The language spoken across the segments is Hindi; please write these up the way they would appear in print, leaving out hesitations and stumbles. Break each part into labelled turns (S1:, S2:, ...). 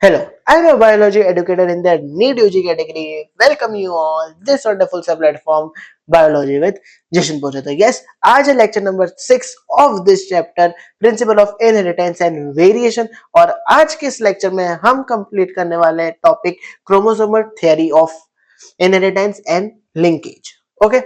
S1: Hello, I'm a biology educator in the NEET UG category. Welcome you all this wonderful platform Biology with Jashan Pojata. Yes, आज है lecture number 6 of this chapter Principle of Inheritance and Variation और आज के इस lecture में हम complete करने वाले हैं topic Chromosomal Theory of Inheritance and Linkage. Okay,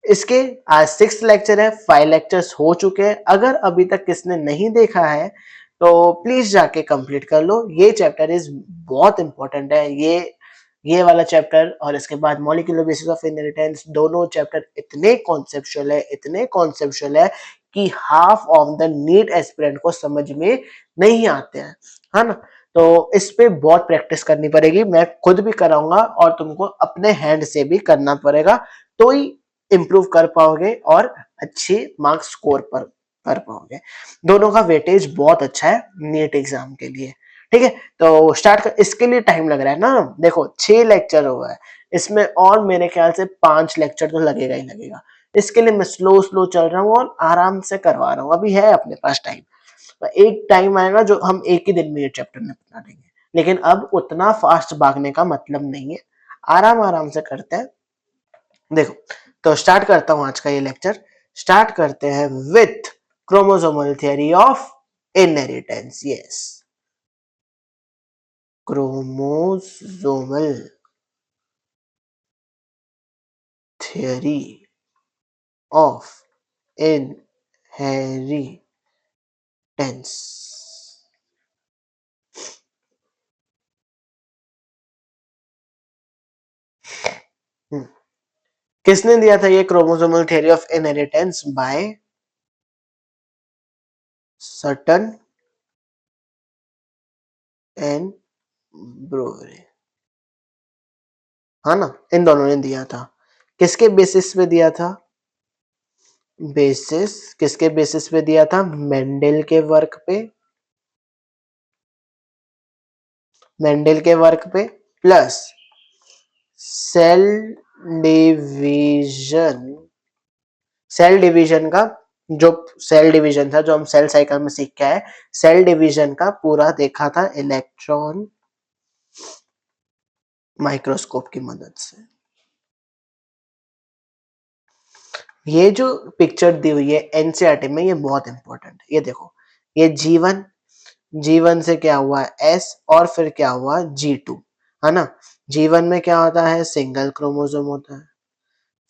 S1: इसके आज 6 लेक्चर है, 5 लेक्चर्स हो चुके हैं. अगर अभी तक किसने नहीं देखा है तो प्लीज जाके कंप्लीट कर लो. ये चैप्टर इज बहुत इंपॉर्टेंट है. ये वाला चैप्टर और इसके बाद मॉलिक्यूलर बेसिस ऑफ इनहेरिटेंस, दोनों चैप्टर इतने कॉन्सेप्चुअल है कि half of the NEET aspirant को समझ में नहीं आते हैं, है ना. तो इस पे बहुत प्रैक्टिस करनी पड़ेगी. मैं खुद भी कराऊंगा और तुमको अपने हैंड से भी करना पड़ेगा, तो ही इंप्रूव कर पाओगे और अच्छे मार्क्स स्कोर कर पाओगे. दोनों का वेटेज बहुत अच्छा है नीट एग्जाम के लिए. ठीक है, तो स्टार्ट कर. इसके लिए टाइम लग रहा है ना. देखो 6 लेक्चर हुआ है इसमें और मेरे ख्याल से 5 लेक्चर तो लगेगा ही लगेगा. इसके लिए मैं स्लो चल रहा हूँ और आराम से करवा रहा हूँ. अभी है अपने पास टाइम. एक टाइम आएगा जो हम एक ही दिन में ये चैप्टर निपटा देंगे, लेकिन अब उतना फास्ट भागने का मतलब नहीं है. आराम से करते हैं. देखो, तो स्टार्ट करता हूं आज का ये लेक्चर. स्टार्ट करते हैं with chromosomal theory of inheritance. Yes, chromosomal theory of inheritance. किसने दिया था ये chromosomal theory of inheritance? By Sutton and Boveri, है ना. इन दोनों ने दिया था. किसके बेसिस पे दिया था? किसके बेसिस पे दिया था? मेंडल के वर्क पे. प्लस सेल डिवीजन का जो सेल डिवीजन था, जो हम सेल साइकिल में सीख के आए, सेल डिवीजन का पूरा देखा था इलेक्ट्रॉन माइक्रोस्कोप की मदद से. ये जो पिक्चर दी हुई है एनसीईआरटी में, ये बहुत इंपॉर्टेंट है. ये देखो, ये G1 से क्या हुआ? S और फिर क्या हुआ? G2, है ना. G1 में क्या होता है? सिंगल क्रोमोसोम होता है.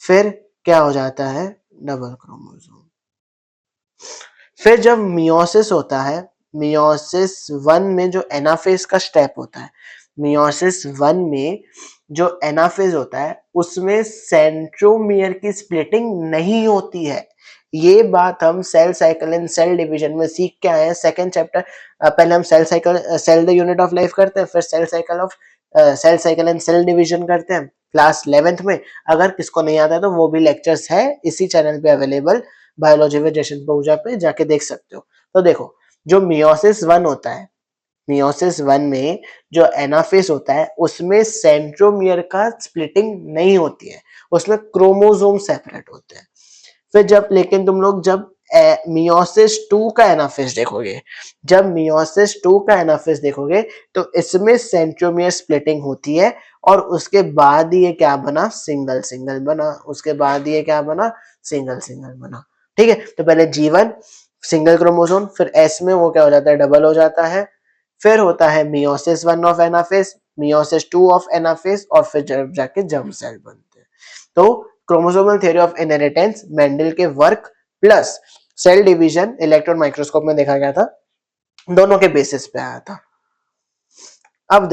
S1: फिर क्या हो जाता है? Double chromosome. फिर जब मियोसिस होता है, मियोसिस 1 में जो एनाफेज का स्टेप होता है, मियोसिस 1 में जो एनाफेज होता है उसमें सेंट्रोमियर की स्प्लिटिंग नहीं होती है. ये बात हम cell cycle and cell division में सीख के आए हैं, सेकंड चैप्टर. पहले हम cell the unit of life करते हैं, फिर cell cycle and cell division करते हैं क्लास 11th में. अगर किसको नहीं आता है तो वो भी लेक्चर्स है इसी चैनल पे अवेलेबल, बायोलॉजी विद जशन पहुंचा पे जाके देख सकते हो. तो देखो, जो मियोसिस 1 होता है, मियोसिस 1 में जो एनाफेज होता है उसमें सेंट्रोमियर का स्प्लिटिंग नहीं होती है, उसमें क्रोमोसोम सेपरेट होते हैं. फिर जब लेकिन तुम लोग जब मियोसिस 2 का एनाफेज देखोगे, तो इसमें सेंट्रोमियर स्प्लिटिंग होती है और उसके बाद ये क्या बना? सिंगल सिंगल बना. ठीक है, तो पहले G1 सिंगल क्रोमोसोम, फिर S में वो क्या हो जाता है? डबल हो जाता है. फिर होता है meiosis 1 of anaphase, meiosis 2 of anaphase और फिर जब जाके जर्म सेल बनते हैं. तो chromosomal theory of inheritance Mendel के work plus cell division electron microscope में देखा गया था, दोनों के बेसिस पे आया था. अब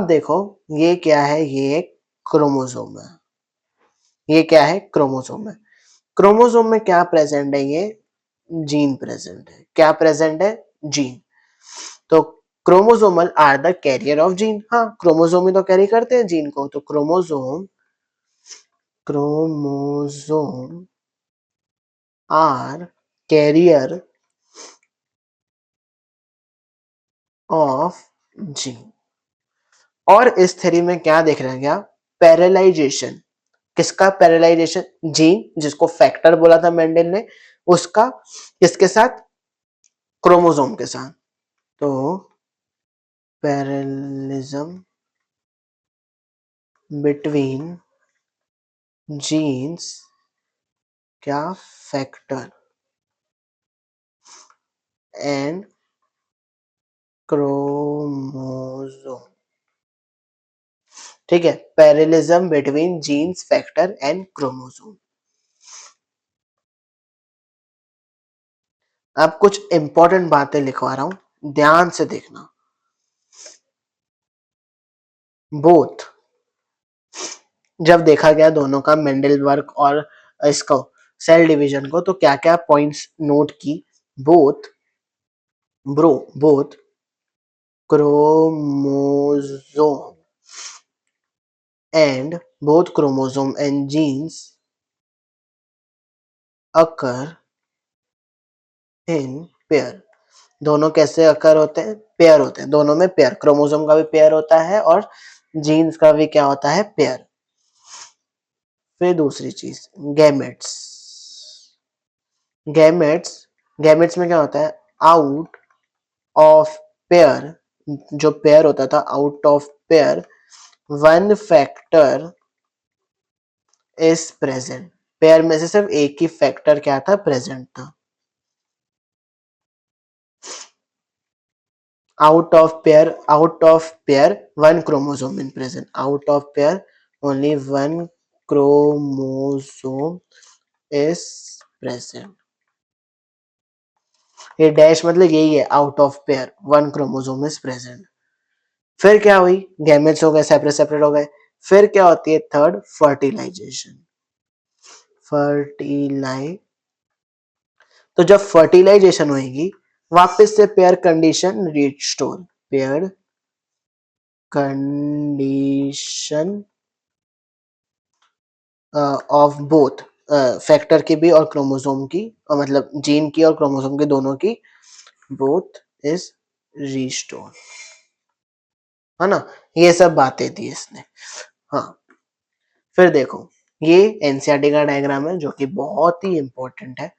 S1: देखो ये क्या है? ये क्रोमोसोम है. क्रोमोसोम में क्या प्रेजेंट है? ये जीन प्रेजेंट है. क्या प्रेजेंट है? जीन. तो chromosomal are the carrier of gene. हाँ, क्रोमोसोम ही तो कैरी करते हैं जीन को. तो chromosome are carrier of gene. और इस थ्योरी में क्या देख रहे हैं? क्या पैरेलाइजेशन. किसका पैरेलाइजेशन? जीन, जिसको फैक्टर बोला था मेंडल ने, उसका किसके साथ? क्रोमोसोम के साथ. तो parallelism between genes क्या फैक्टर एंड क्रोमोसोम। ठीक है, parallelism between genes factor and chromosome. अब कुछ इंपॉर्टेंट बातें लिखवा रहा हूं, ध्यान से देखना। बोथ, जब देखा गया दोनों का मेंडलबर्ग और इसको सेल डिवीजन को, तो क्या क्या पॉइंट्स नोट की। Both both chromosome and genes occur in pair। दोनों कैसे अकर होते हैं, पेयर होते हैं, दोनों में पेयर, क्रोमोसोम का भी पेयर होता है और जीन्स का भी क्या होता है, पेयर। फिर दूसरी चीज, गैमेट्स। गैमेट्स गैमेट्स में क्या होता है, आउट ऑफ पेयर, जो पेयर होता था, out of pair one factor is present. Pair में से सिर्फ एक ही फैक्टर क्या था, प्रेजेंट था। out of pair one chromosome in present, out of pair only one chromosome is present। ये डैश मतलब यही है, out of pair one chromosome is present. फिर क्या हुई, गैमेट्स हो गए, सेपरेट सेपरेट हो गए। फिर क्या होती है, थर्ड, फर्टिलाइजेशन। फर्टिलाइज तो जब फर्टिलाइजेशन होगी, वापस से pair condition restore, pair condition of both, factor की भी और क्रोमोसोम की, मतलब जीन की और क्रोमोसोम की, दोनों की, बोथ इज रिस्टोर, है ना। ये सब बातें दी इसने। हाँ, फिर देखो, ये एनसीईआरटी का डायग्राम है जो कि बहुत ही इंपॉर्टेंट है।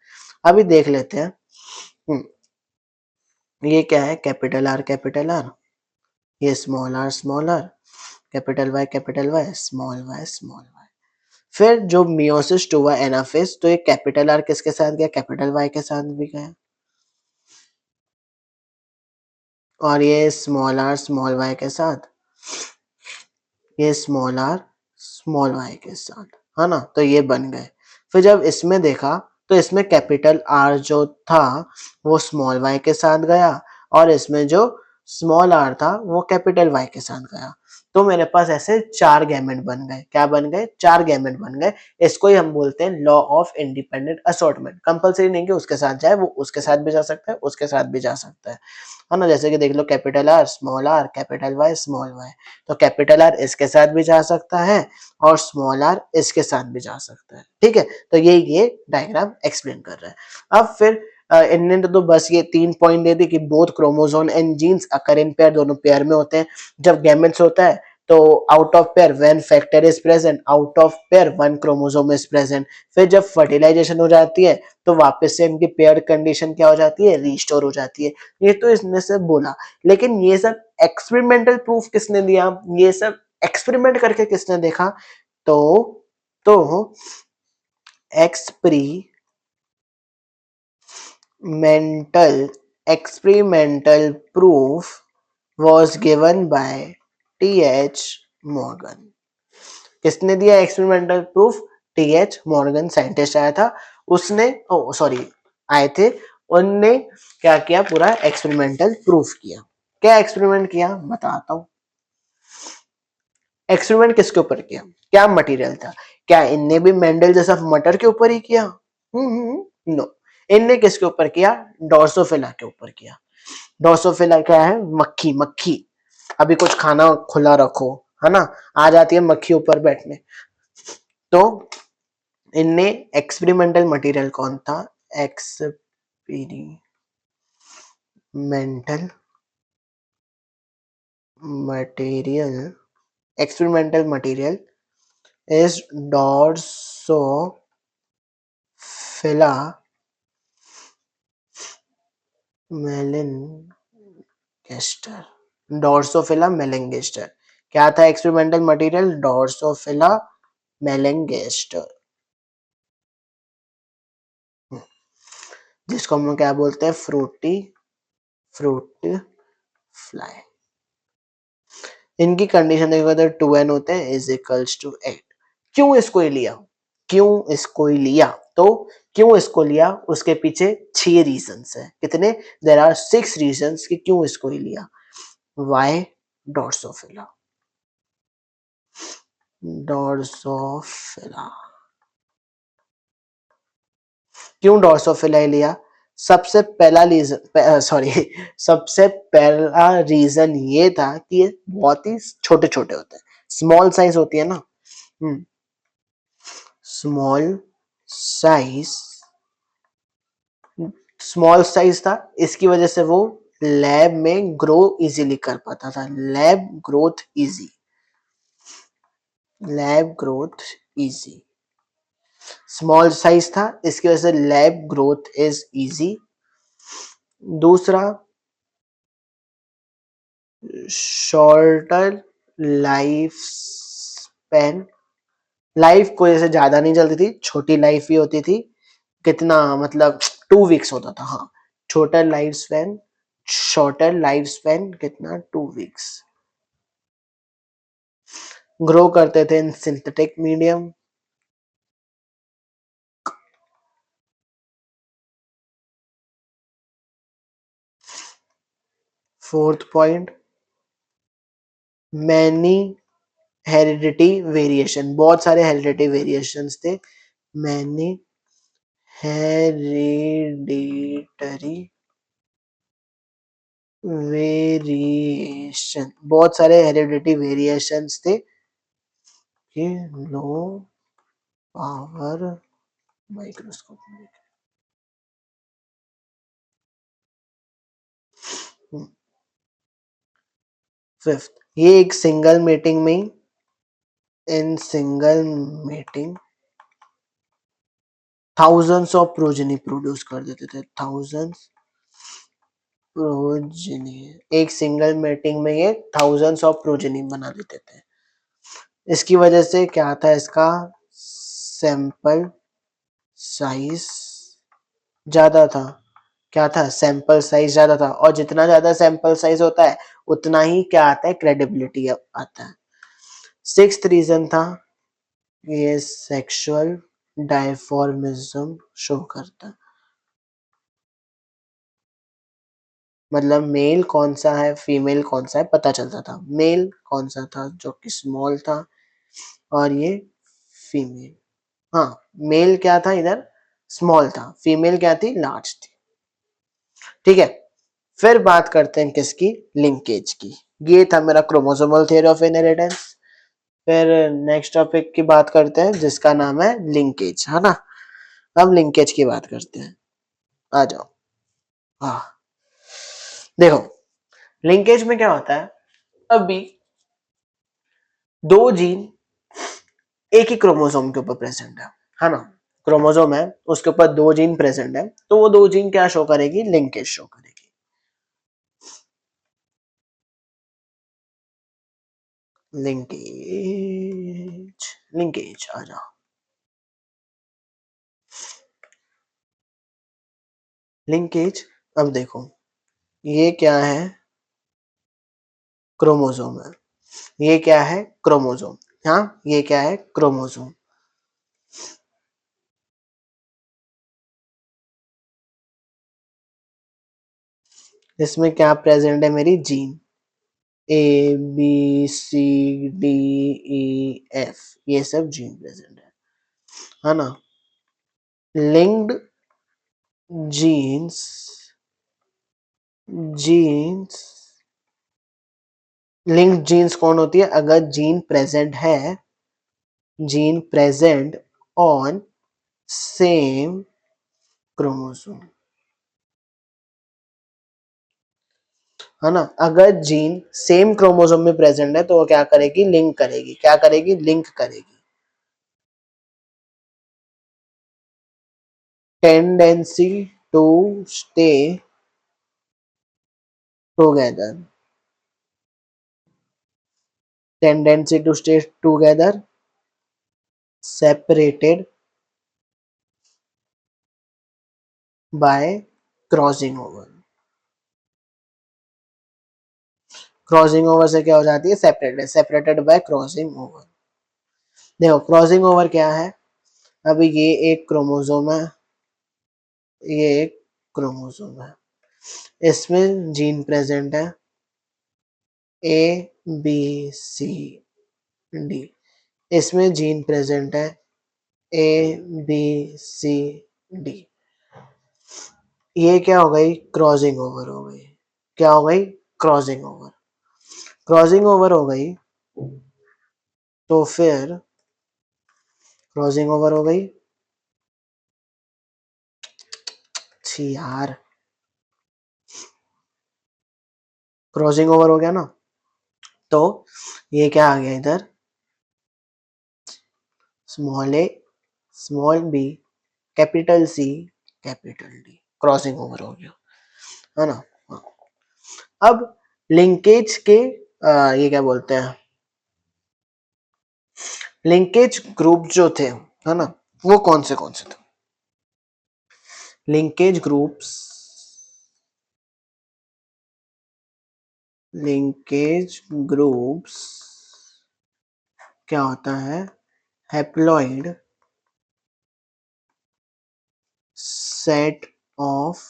S1: अभी देख लेते हैं। ये क्या है, कैपिटल आर, ये small R, capital Y, small Y, small Y. फिर जो मियोसिस टू हुआ एनाफेज, तो ये कैपिटल आर किसके साथ गया, कैपिटल वाई के साथ भी गया, और ये स्मॉल आर स्मॉल वाई के साथ, ये स्मॉल आर स्मॉल वाई के साथ, है ना। तो ये बन गए। फिर जब इसमें देखा, तो इसमें कैपिटल आर जो था वो स्मॉल वाई के साथ गया, और इसमें जो स्मॉल आर था वो कैपिटल वाई के साथ गया। तो मेरे पास ऐसे चार गैमेट बन गए। क्या बन गए, चार गैमेट बन गए। इसको ही हम बोलते हैं law of independent assortment. Compulsory नहीं कि उसके साथ जाए, वो उसके साथ भी जा सकता है, उसके साथ भी जा सकता है ना। जैसे कि देख लो, capital R, capital Y, small Y. तो कैपिटल आर इसके साथ भी जा सकता है और स्मॉल आर इसके साथ भी जा सकता है। ठीक है, तो ये डायग्राम एक्सप्लेन कर रहा है। अब फिर इनने तो बस ये 3 पॉइंट दे दी कि both chromosome and genes occur in pair, दोनों पेयर में होते हैं। जब गैमेट्स होता है तो out of pair when factor is present, out of pair one chromosome is present. फिर जब फर्टिलाइजेशन हो जाती है तो वापस से इनकी पेयर कंडीशन क्या हो जाती है, रिस्टोर हो जाती है। ये तो इसने से बोला, लेकिन ये सब एक्सपेरिमेंटल प्रूफ किसने दिया, ये सब एक्सपेरिमेंट करके किसने देखा, तो experimental proof was given by TH. Morgan. किसने दिया experimental proof, TH. Morgan, scientist आया था, उसने आए थे, उनने क्या किया, पूरा एक्सपेरिमेंटल प्रूफ किया। क्या एक्सपेरिमेंट किया बताता हूं। एक्सपेरिमेंट किसके ऊपर किया, क्या मटेरियल था, क्या इनने भी मेंडल जैसा मटर के ऊपर ही किया, नो। इनने किसके ऊपर किया, डोर्सोफिला के ऊपर किया। डोर्सोफिला क्या है, मक्खी। अभी कुछ खाना खुला रखो, है ना, आ जाती है मक्खी ऊपर बैठने। तो इनने एक्सपेरिमेंटल मटेरियल कौन था, experimental material is Drosophila melanogaster। डोर्सोफिला मेलेंगेस्टर। क्या था एक्सपेरिमेंटल मटेरियल? डोर्सोफिला मेलेंगेस्टर, जिसको हम लोग क्या बोलते हैं? Fruit fly. इनकी कंडीशन देखो तो 2n होते हैं इज इक्वल्स टू 8। क्यों इसको ही लिया? क्यों इसको ही लिया? तो क्यों इसको लिया उसके पीछे 6 रीजंस है। कितने? देयर आर 6 रीजंस कि क्यों इसको ही लिया। वाई डोर्सोफिला, डोर्सोफिला, क्यों डोर्सोफिला लिया? सबसे पहला रीजन, सॉरी सबसे पहला रीजन ये था कि ये बहुत ही छोटे छोटे होते हैं, स्मॉल साइज होती है ना। स्मॉल साइज, स्मॉल साइज था, इसकी वजह से वो लैब में ग्रो इजीली कर पाता था। Lab growth easy, lab growth easy, small size था इसकी वजह से लैब ग्रोथ इज इजी। दूसरा, शॉर्टर लाइफ स्पैन, लाइफ को जैसे ज्यादा नहीं चलती थी, छोटी लाइफ ही होती थी। कितना मतलब 2 वीक्स होता था। हाँ, छोटा life span, shorter life span कितना? 2 वीक्स। ग्रो करते थे इन synthetic medium. Fourth point, many heredity variation, बहुत सारे हेरिडिटी वेरिएशंस थे। मैनी हेरिडिटरी वेरिएशन, बहुत सारे हेरिडिटी वेरिएशंस थे कि लो पावर माइक्रोस्कोप। फिफ्थ, ये एक सिंगल मीटिंग में, in single meeting thousands of progeny produce कर देते थे। थाउजेंड्स प्रोजेनी, एक सिंगल मीटिंग में ये थाउजेंड्स ऑफ प्रोजेनी बना देते थे। इसकी वजह से क्या था? इसका सैंपल साइज ज्यादा था। क्या था? सैंपल साइज ज्यादा था, और जितना ज्यादा सैंपल साइज होता है उतना ही क्या आता है? क्रेडिबिलिटी आता है। सिक्स्थ रीजन था, ये सेक्सुअल डायफॉर्मिज्म शो करता है। मतलब मेल कौन सा है फीमेल कौन सा है पता चलता था। मेल कौन सा था जो कि स्मॉल था, और ये फीमेल, हाँ मेल क्या था इधर? स्मॉल था, फीमेल क्या थी? लार्ज थी। ठीक है, फिर बात करते हैं किसकी? लिंकेज की। ये था मेरा क्रोमोसोमल थ्योरी ऑफ इनहेरिटेंस। फिर नेक्स्ट टॉपिक की बात करते हैं जिसका नाम है लिंकेज, है ना। हम लिंकेज की बात करते हैं, आ जाओ। हाँ, देखो लिंकेज में क्या होता है? अभी दो जीन एक ही क्रोमोसोम के ऊपर प्रेजेंट है ना। क्रोमोसोम है उसके ऊपर दो जीन प्रेजेंट है, तो वो दो जीन क्या शो करेगी? लिंकेज शो करेगी। लिंकेज, लिंकेज आ जाओ। लिंकेज, अब देखो ये क्या है? क्रोमोसोम है। ये क्या है? क्रोमोसोम। हाँ, ये क्या है? क्रोमोसोम। इसमें क्या प्रेजेंट है? मेरी gene A B C D E F, ये सब जीन प्रेजेंट है ना। Linked genes, genes, linked genes कौन होती है? अगर जीन प्रेजेंट है, gene present on same chromosome, है ना। अगर जीन सेम क्रोमोसोम में प्रेजेंट है तो वो क्या करेगी? लिंक करेगी। क्या करेगी? लिंक करेगी। Tendency to stay together, tendency to stay together, separated by crossing over. Crossing over से क्या हो जाती है, separated, separated by crossing over. देखो क्रॉसिंग ओवर क्या है, अभी ये एक क्रोमोसोम है, ये एक क्रोमोसोम है, इसमें जीन प्रेजेंट है ए बी सी डी, इसमें जीन प्रेजेंट है ए बी सी डी। ये क्या हो गई, क्रॉसिंग ओवर हो गई। क्या हो गई, क्रॉसिंग ओवर। क्रॉसिंग ओवर हो गई तो फिर क्रॉसिंग ओवर हो गई, छी यार, क्रॉसिंग ओवर हो गया ना, तो ये क्या आ गया इधर, small A small B capital C capital D, crossing over हो गया, है ना। हाँ। अब लिंकेज के ये क्या बोलते हैं, लिंकेज ग्रुप जो थे, है ना, वो कौन से थे, लिंकेज ग्रुप्स, लिंकेज ग्रुप्स क्या होता है, हैप्लॉइड सेट ऑफ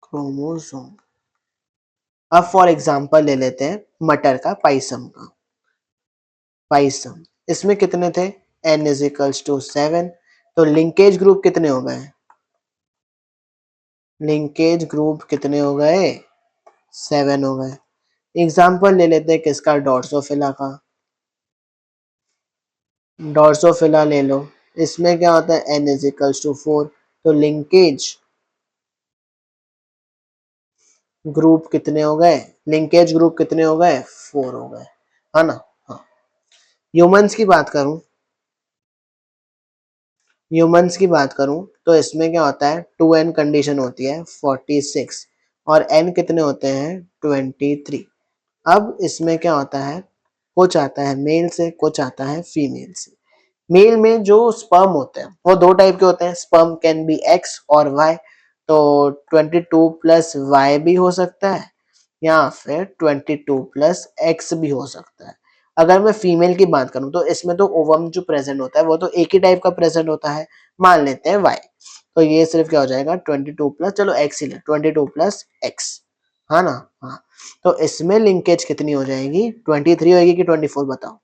S1: क्रोमोसोम। अब फॉर एग्जांपल ले लेते हैं मटर का पाइसम का, पाइसम, इसमें कितने थे, n इज इक्वल्स टू 7, तो लिंकेज ग्रुप कितने हो गए, लिंकेज ग्रुप कितने हो गए, 7 हो गए। एग्जांपल ले लेते हैं किसका, डॉर्सोफिला का, डॉर्सोफिला ले लो, इसमें क्या होता है n इज इक्वल्स टू 4, तो लिंकेज ग्रुप कितने हो गए, लिंकेज ग्रुप कितने हो गए, 4 हो गए, है ना। हाँ। ह्यूमंस की बात करूं, ह्यूमंस की बात करूं तो इसमें क्या होता है, 2n कंडीशन होती है 46 और n कितने होते हैं 23। अब इसमें क्या होता है, कुछ आता है मेल से, कुछ आता है फीमेल से। मेल में जो स्पर्म होते हैं वो दो टाइप के होते हैं, स्पर्म कैन बी एक्स और वाई, तो 22 प्लस वाई भी हो सकता है या फिर 22 प्लस एक्स भी हो सकता है। अगर मैं फीमेल की बात करूं तो इसमें तो ओवम जो प्रेजेंट होता है वो तो एक ही टाइप का प्रेजेंट होता है, मान लेते हैं वाई, तो ये सिर्फ क्या हो जाएगा 22 प्लस, चलो एक्स ही ले, 22 प्लस एक्स, है ना। हाँ, तो इसमें लिंकेज कितनी हो जाएगी, 23 होगी कि 24 बताओ,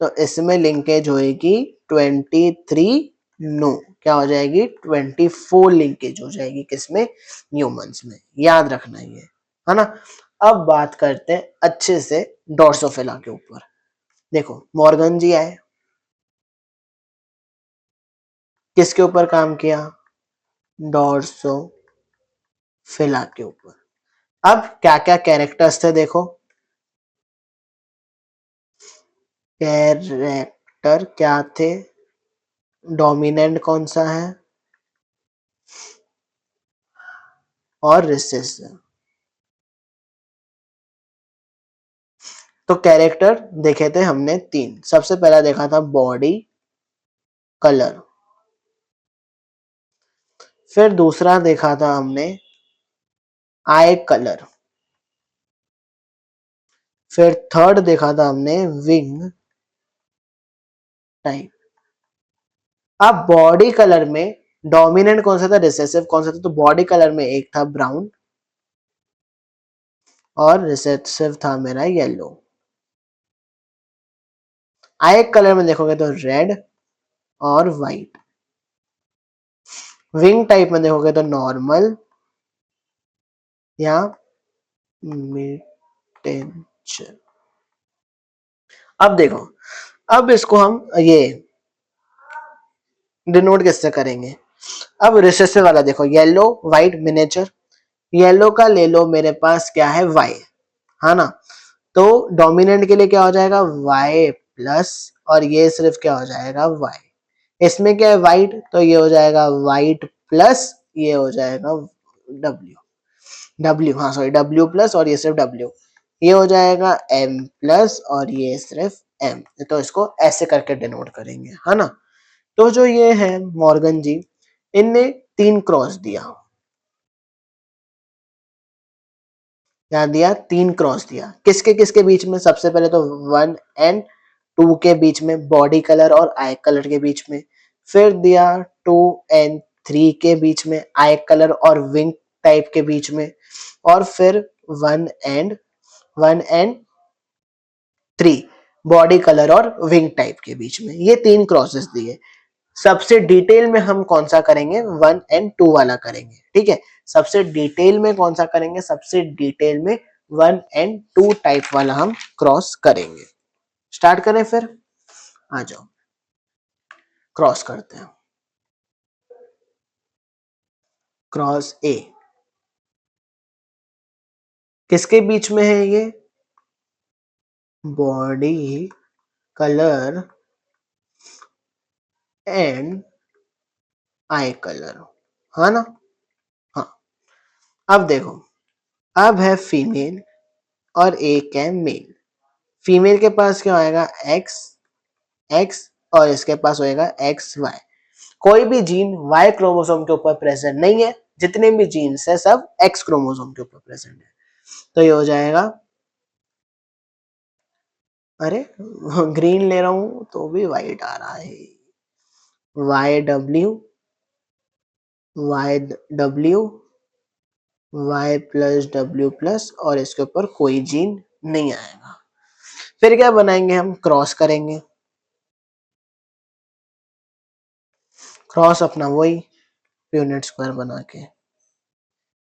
S1: तो इसमें लिंकेज होएगी 23, नो क्या हो जाएगी 24 लिंकेज हो जाएगी, किसमें, ह्यूमंस में, याद रखना ये, है ना। अब बात करते हैं अच्छे से डॉर्सोफिला के ऊपर। देखो मॉर्गन जी आए, किसके ऊपर काम किया, डॉर्सोफिला के ऊपर। अब क्या क्या कैरेक्टर्स थे देखो, कैरेक्टर क्या थे, डोमिनेंट कौन सा है और रिसेसिव। तो कैरेक्टर देखे थे हमने तीन, सबसे पहला देखा था बॉडी कलर, फिर दूसरा देखा था हमने आई कलर, फिर थर्ड देखा था हमने विंग टाइप। अब बॉडी कलर में डोमिनेंट कौन सा था, रिसेसिव कौन सा था, तो बॉडी कलर में एक था ब्राउन और रिसेसिव था मेरा येलो। आई कलर में देखोगे तो रेड और व्हाइट। विंग टाइप में देखोगे तो नॉर्मल या मिटेंचर। अब देखो, अब इसको हम ये डिनोट किससे करेंगे, अब रिसेसिव वाला देखो, येलो व्हाइट मिनिएचर, येलो का ले लो मेरे पास क्या है वाई, है ना, तो डोमिनेंट के लिए क्या हो जाएगा वाई प्लस, और ये सिर्फ क्या हो जाएगा वाई, इसमें क्या है व्हाइट, तो ये हो जाएगा व्हाइट प्लस, ये हो जाएगा डब्ल्यू। डब्ल्यू, हाँ सॉरी डब्ल्यू प्लस और ये सिर्फ डब्ल्यू, ये हो जाएगा एम प्लस और ये सिर्फ एम, तो इसको ऐसे करके डिनोट करेंगे, है ना। तो जो ये है मॉर्गन जी, इनने 3 क्रॉस दिया, क्या दिया, 3 क्रॉस दिया, किसके किसके बीच में, सबसे पहले तो 1 एंड 2 के बीच में, बॉडी कलर और आई कलर के बीच में, फिर दिया 2 एंड 3 के बीच में, आई कलर और विंग टाइप के बीच में, और फिर 1 एंड 3 बॉडी कलर और विंग टाइप के बीच में, ये 3 क्रॉसेस दिए। सबसे डिटेल में हम कौन सा करेंगे, 1 एंड 2 वाला करेंगे, ठीक है। सबसे डिटेल में कौन सा करेंगे, सबसे डिटेल में 1 एंड 2 टाइप वाला हम क्रॉस करेंगे। स्टार्ट करें फिर, आ जाओ क्रॉस करते हैं। क्रॉस ए किसके बीच में है, ये body colour and I colour, है ना। हाँ, अब देखो, अब है फीमेल और एक है मेल। फीमेल के पास क्या होएगा, एक्स एक्स, और इसके पास होएगा एक्स वाई। कोई भी जीन वाई क्रोमोसोम के ऊपर प्रेजेंट नहीं है, जितने भी जीन्स है सब एक्स क्रोमोसोम के ऊपर प्रेजेंट है। तो ये हो जाएगा, अरे ग्रीन ले रहा हूं तो भी वाइट आ रहा है, Y W, Y W, Y plus W plus, और इसके ऊपर कोई जीन नहीं आएगा। फिर क्या बनाएंगे, हम क्रॉस करेंगे, क्रॉस अपना वही यूनिट स्क्वायर बना के।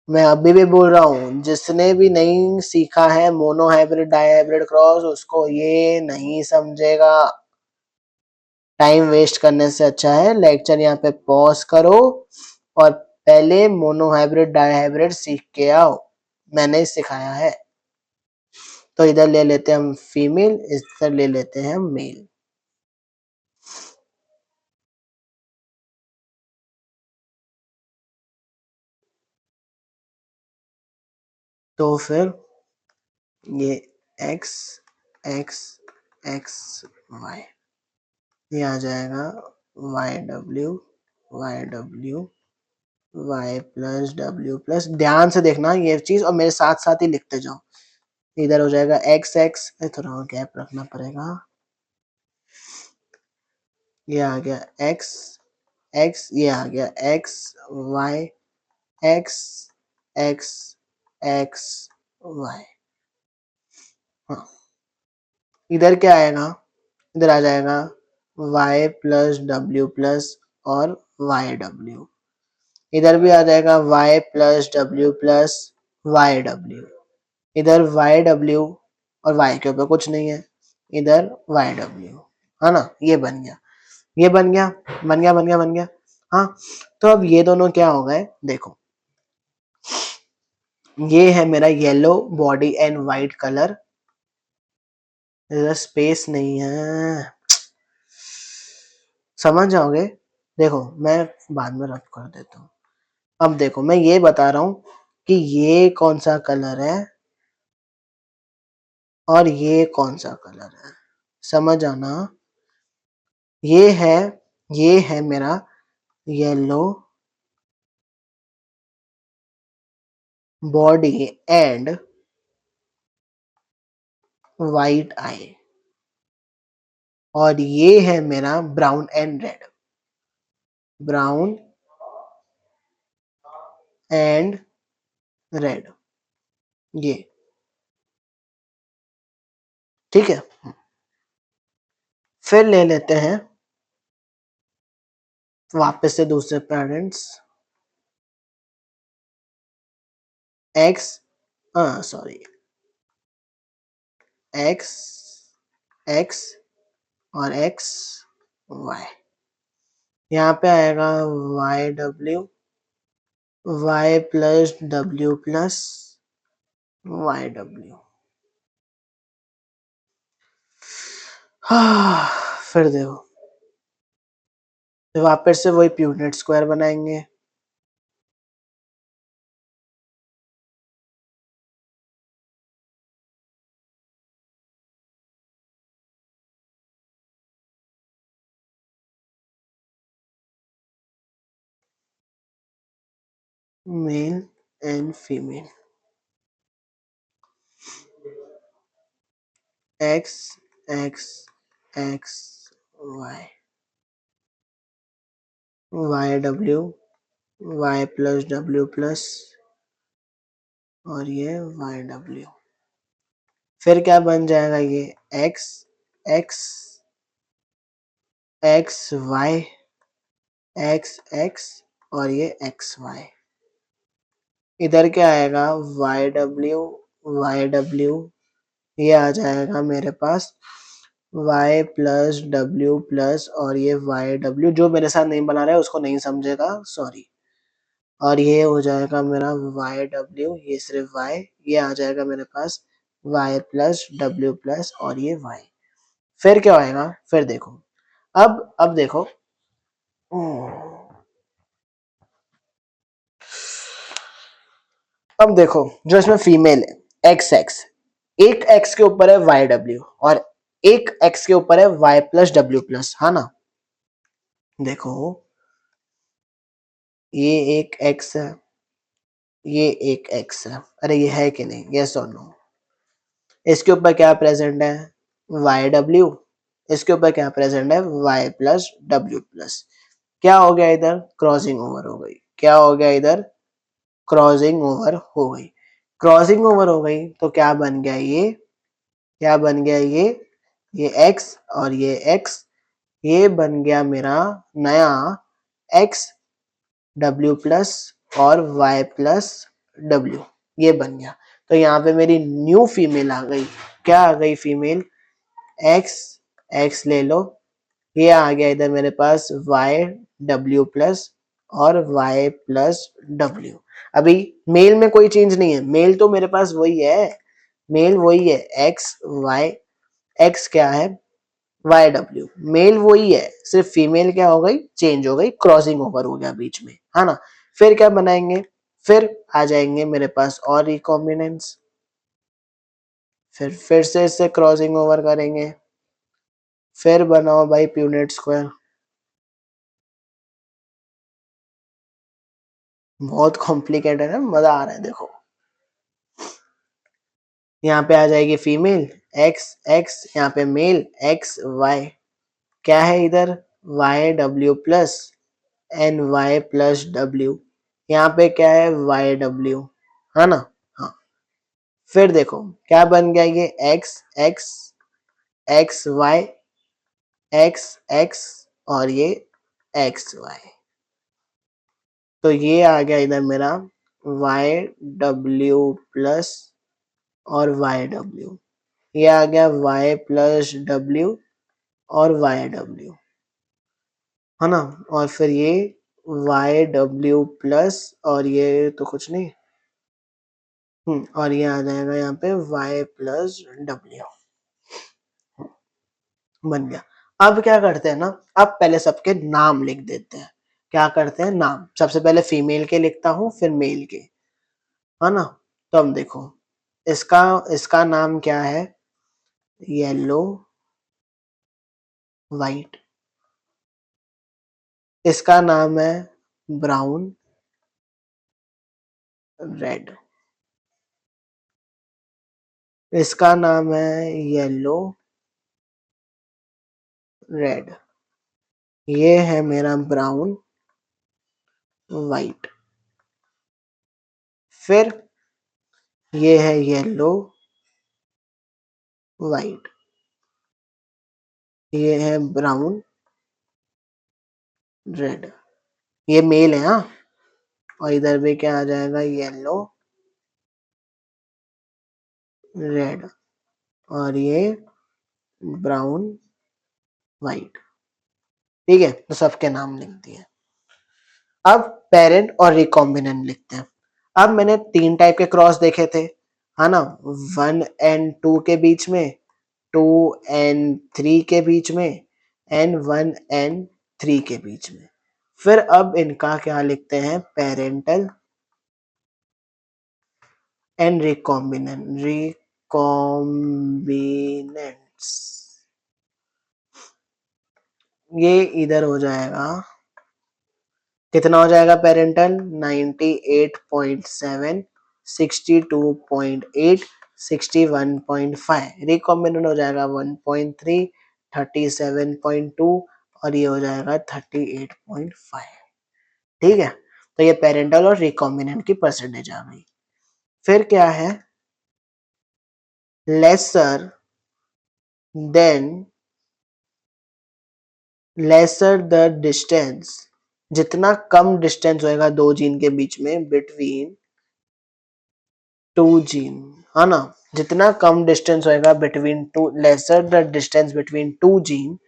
S1: मैं अभी भी बोल रहा हूँ, जिसने भी नहीं सीखा है monohybrid dihybrid cross, उसको ये नहीं समझेगा। टाइम वेस्ट करने से अच्छा है लेक्चर यहाँ पे पॉज करो और पहले मोनो हाइब्रिड डाई हाइब्रिड सीख के आओ, मैंने सिखाया है। तो इधर ले लेते हैं हम फीमेल, इधर ले लेते हैं हम मेल। तो फिर ये x x x y, ये आ जाएगा Y W, Y W, Y plus W plus, ध्यान से देखना ये चीज और मेरे साथ साथ ही लिखते जाओ। इधर हो जाएगा एक्स एक्स, थोड़ा गैप रखना पड़ेगा, ये आ गया एक्स एक्स, ये आ गया X Y, X X X Y. हाँ, इधर क्या आएगा, इधर आ जाएगा y प्लस डब्ल्यू प्लस और वाई डब्ल्यू, इधर भी आ जाएगा y plus W plus Y W, इधर वाई डब्ल्यू और y के ऊपर कुछ नहीं है, इधर वाई डब्ल्यू, है ना। ये बन गया, ये बन गया, बन गया बन गया बन गया। हाँ, तो अब ये दोनों क्या हो गए, देखो ये है मेरा yellow body and white colour, space नहीं है, समझ जाओगे। देखो मैं बाद में रब कर देता हूँ, अब देखो मैं ये बता रहा हूँ कि ये कौन सा कलर है और ये कौन सा कलर है, समझ आना। ये है, ये है मेरा येलो बॉडी एंड वाइट आई, और ये है मेरा brown and red, brown and red, ये ठीक है। फिर ले लेते हैं वापस से दूसरे parents, X, sorry X X और एक्स वाई, यहाँ पे आएगा Y W, Y plus W plus Y W. फिर देखो, तो वापस से वही प्यूनेट स्क्वायर बनाएंगे, male and female, X X X Y, Y W, Y plus W plus और ये वाई डब्ल्यू। फिर क्या बन जाएगा ये X X X Y X X और ये एक्स वाई। इधर क्या आएगा वाई डब्ल्यू, ये आ जाएगा मेरे पास y प्लस डब्ल्यू प्लस और ये वाई डब्ल्यू, जो मेरे साथ नहीं बना रहा है उसको नहीं समझेगा, सॉरी। और ये हो जाएगा मेरा वाई डब्ल्यू, ये सिर्फ y, ये आ जाएगा मेरे पास y प्लस डब्ल्यू प्लस और ये y। फिर क्या आएगा, फिर देखो, अब देखो, अब देखो जो इसमें फीमेल है एक्स एक्स, एक एक्स के ऊपर है वाई डब्ल्यू और एक एक्स के ऊपर है वाई प्लस डब्ल्यू प्लस, है ना। देखो ये एक एक्स है, ये एक एक्स है, अरे ये है कि नहीं, यस और नो। इसके ऊपर क्या प्रेजेंट है वाई डब्ल्यू, इसके ऊपर क्या प्रेजेंट है वाई प्लस डब्ल्यू प्लस। क्या हो गया इधर, क्रॉसिंग ओवर हो गई। क्या हो गया इधर, क्रॉसिंग ओवर हो गई। क्रॉसिंग ओवर हो गई तो क्या बन गया ये, क्या बन गया ये x और ये x, ये बन गया मेरा नया x w प्लस और y प्लस w, ये बन गया। तो यहाँ पे मेरी न्यू फीमेल आ गई। क्या आ गई फीमेल, x x ले लो, ये आ गया इधर मेरे पास y w प्लस और y प्लस w। अभी मेल में कोई चेंज नहीं है, मेल तो मेरे पास वही है, मेल वही है x y, x क्या है वाई डब्ल्यू, मेल वही है, सिर्फ फीमेल क्या हो गई, चेंज हो गई, क्रॉसिंग ओवर हो गया बीच में, है ना। फिर क्या बनाएंगे, फिर आ जाएंगे मेरे पास और रिकॉम्बिनेंट्स, फिर से इससे क्रॉसिंग ओवर करेंगे, फिर बनाओ भाई प्यूनेट स्क्वायर। बहुत कॉम्प्लिकेटेड है, मजा आ रहा है देखो। यहाँ पे आ जाएगी फीमेल एक्स एक्स, यहाँ पे मेल एक्स वाई, क्या है इधर Y W plus and Y plus W, यहाँ पे क्या है वाई डब्ल्यू, है ना। हाँ, फिर देखो क्या बन गया ये X X X Y X X और ये एक्स वाई। तो ये आ गया इधर मेरा वाई डब्ल्यू प्लस और वाई डब्ल्यू, ये आ गया वाई प्लस डब्ल्यू और वाई डब्ल्यू, है ना। और फिर ये वाई डब्ल्यू प्लस और ये तो कुछ नहीं, और ये आ जाएगा यहाँ पे y प्लस डब्ल्यू, बन गया। अब क्या करते हैं ना, अब पहले सबके नाम लिख देते हैं। क्या करते हैं नाम, सबसे पहले फीमेल के लिखता हूँ फिर मेल के, है ना। तो अब देखो इसका इसका नाम क्या है, येलो वाइट, इसका नाम है ब्राउन रेड, इसका नाम है येलो रेड, ये है मेरा ब्राउन वाइट, फिर ये है येलो वाइट, ये है ब्राउन रेड, ये मेल है हाँ। और इधर भी क्या आ जाएगा येलो रेड और ये ब्राउन वाइट, ठीक है। तो सबके नाम लिख दिए। अब पेरेंट और रिकॉम्बिनेंट लिखते हैं। अब मैंने तीन टाइप के क्रॉस देखे थे, है ना, 1 and 2 के बीच में, 2 and 3 के बीच में एंड 1 and 3 के बीच में। फिर अब इनका क्या लिखते हैं, पेरेंटल एंड रिकॉम्बिनेंट्स, ये इधर हो जाएगा कितना हो जाएगा पेरेंटल 98.7, 62.8, 61.5। रिकॉम्बिनेंट हो जाएगा 1.3, 37.2 और ये हो जाएगा 38.5। ठीक है, तो ये पेरेंटल और रिकॉम्बिनेंट की परसेंटेज आ गई। फिर क्या है, lesser than lesser the distance, जितना कम डिस्टेंस होएगा दो जीन के बीच में बिटवीन टू जीन, है ना, जितना कम डिस्टेंस होएगा between two, lesser the distance between two gene,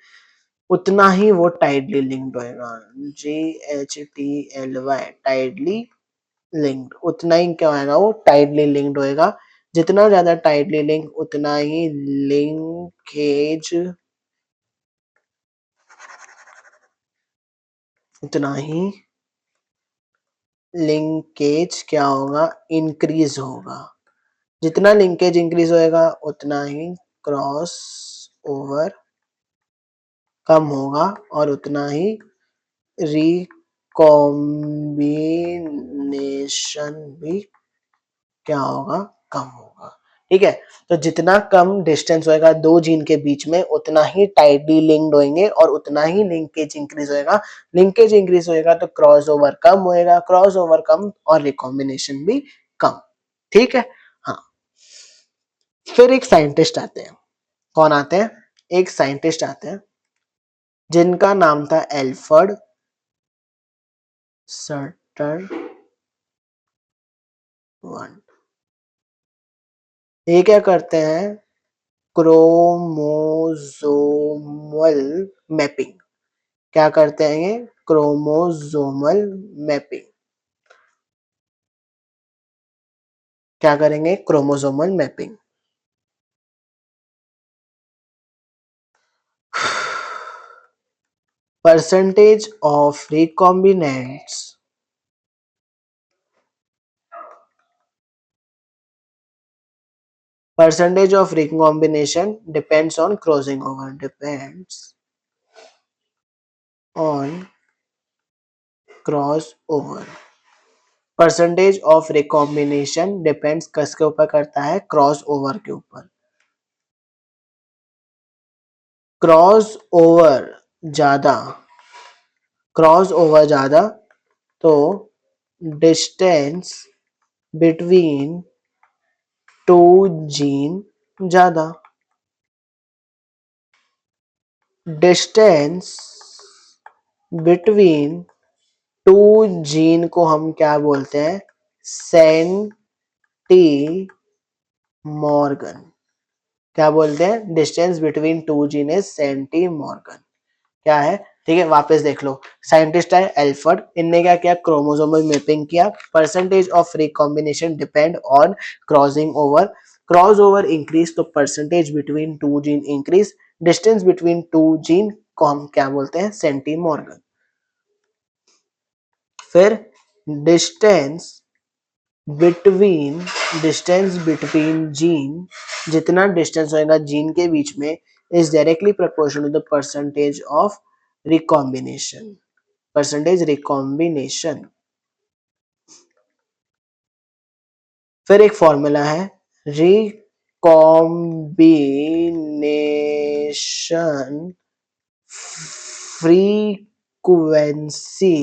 S1: उतना ही वो टाइडली लिंक्ड होएगा। GHTLY, टाइडली लिंक्ड, उतना ही क्या होएगा, वो टाइडली लिंक्ड होएगा। जितना ज्यादा टाइडली लिंक उतना ही लिंकेज, उतना ही लिंकेज क्या होगा, इंक्रीज होगा। जितना लिंकेज इंक्रीज होएगा उतना ही क्रॉस ओवर कम होगा और उतना ही रिकॉम्बिनेशन भी क्या होगा, कम होगा। ठीक है, तो जितना कम डिस्टेंस होएगा दो जीन के बीच में उतना ही टाइटली लिंक्ड होंगे और उतना ही लिंकेज इंक्रीज होएगा। लिंकेज इंक्रीज होएगा तो क्रॉस ओवर कम होएगा, क्रॉस ओवर कम और रिकॉम्बिनेशन भी कम। ठीक है, हाँ। फिर एक साइंटिस्ट आते हैं, कौन आते हैं, एक साइंटिस्ट आते हैं जिनका नाम था एल्फ्रेड सटर वन। ये क्या करते हैं, क्रोमोसोमल मैपिंग। क्या करते हैं ये, क्रोमोसोमल मैपिंग। क्या करेंगे, chromosomal mapping. Percentage of recombinants, percentage of recombination depends on crossing over, depends on cross over। Percentage of recombination depends किसके ऊपर करता है, क्रॉस ओवर के ऊपर। क्रॉस ओवर ज्यादा, क्रॉस ओवर ज्यादा तो डिस्टेंस बिटवीन टू जीन ज्यादा। डिस्टेंस बिटवीन टू जीन को हम क्या बोलते हैं, सेंटीमॉर्गन। क्या बोलते हैं, distance between two gene is centimorgan. क्या है, ठीक है, वापस देख लो। साइंटिस्ट है एल्फ्रेड, इनने क्या किया, क्रोमोसोमल मैपिंग किया। Percentage of recombination depend on crossing over, cross over increase तो percentage between two gene increase, distance between two gene को हम क्या बोलते हैं, सेंटीमॉर्गन। फिर distance between, distance between gene, जितना डिस्टेंस होगा जीन के बीच में is directly proportional to the percentage of recombination, percentage recombination. फिर एक फॉर्मूला है, रिकॉम्बिनेशन फ्रीक्वेंसी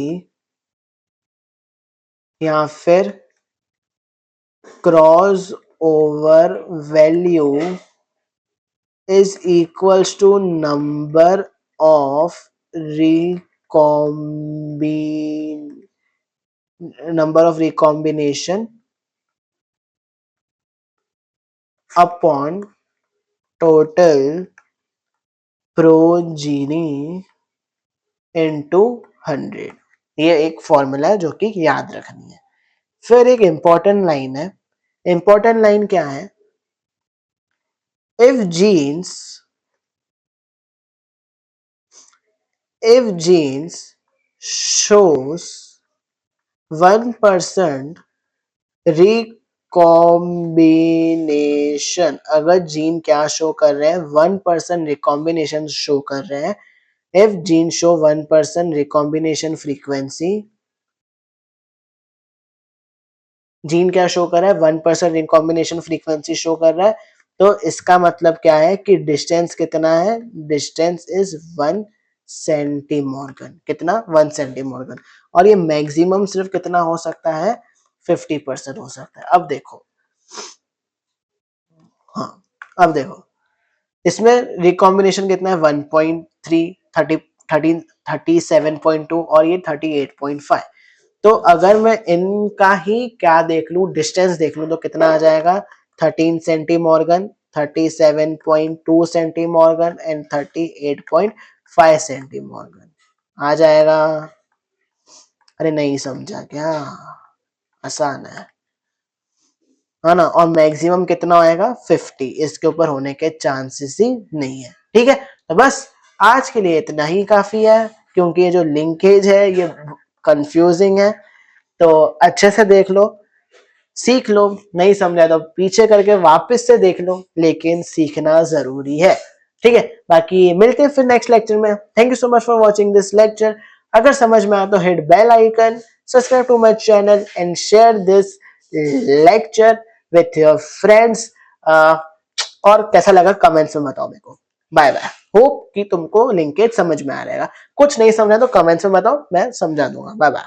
S1: या फिर cross over value is equals to number of recombination upon total progeny into 100। ये एक फॉर्मूला है जो कि याद रखनी है। फिर एक इंपॉर्टेंट लाइन है, इंपॉर्टेंट लाइन क्या है, if genes shows 1% रिकॉम्बिनेशन, अगर जीन क्या शो कर रहे हैं, 1% रिकॉम्बिनेशन शो कर रहे हैं, if gene show 1% recombination frequency gene क्या शो कर रहा है, 1% रिकॉम्बिनेशन फ्रीक्वेंसी शो कर रहा है। तो इसका मतलब क्या है कि डिस्टेंस कितना है, डिस्टेंस इज 1 सेंटीमॉर्गन। कितना, 1 सेंटीमॉर्गन। और ये मैक्सिमम सिर्फ कितना हो सकता है, 50% हो सकता है। अब देखो, हाँ अब देखो, इसमें रिकॉम्बिनेशन कितना है, 1.3, 30, 13, 37.2 और ये 38.5। तो अगर मैं इनका ही क्या देख लूं, डिस्टेंस देख लूं, तो कितना आ जाएगा, 13 सेंटीमॉर्गन, 37.2 सेंटीमॉर्गन एंड 38.5 सेंटीमॉर्गन आ जाएगा। अरे नहीं समझा क्या, आसान है ना। और मैक्सिमम कितना होएगा, 50, इसके ऊपर होने के चांसेस ही नहीं है। ठीक है, तो बस आज के लिए इतना ही काफी है, क्योंकि ये जो लिंकेज है ये कंफ्यूजिंग है। तो अच्छे से देख लो, सीख लो, नहीं समझा तो पीछे करके वापस से देख लो, लेकिन सीखना जरूरी है। ठीक है, बाकी मिलते हैं फिर नेक्स्ट लेक्चर में। Thank you so much for watching this lecture. अगर समझ में आया तो hit bell icon, subscribe to my channel and share this lecture with your friends. और कैसा लगा कमेंट्स में बताओ मेरे को। Bye bye. होप कि तुमको लिंकेज समझ में आ रहेगा। कुछ नहीं समझा तो कमेंट्स में बताओ, मैं समझा दूंगा। Bye bye.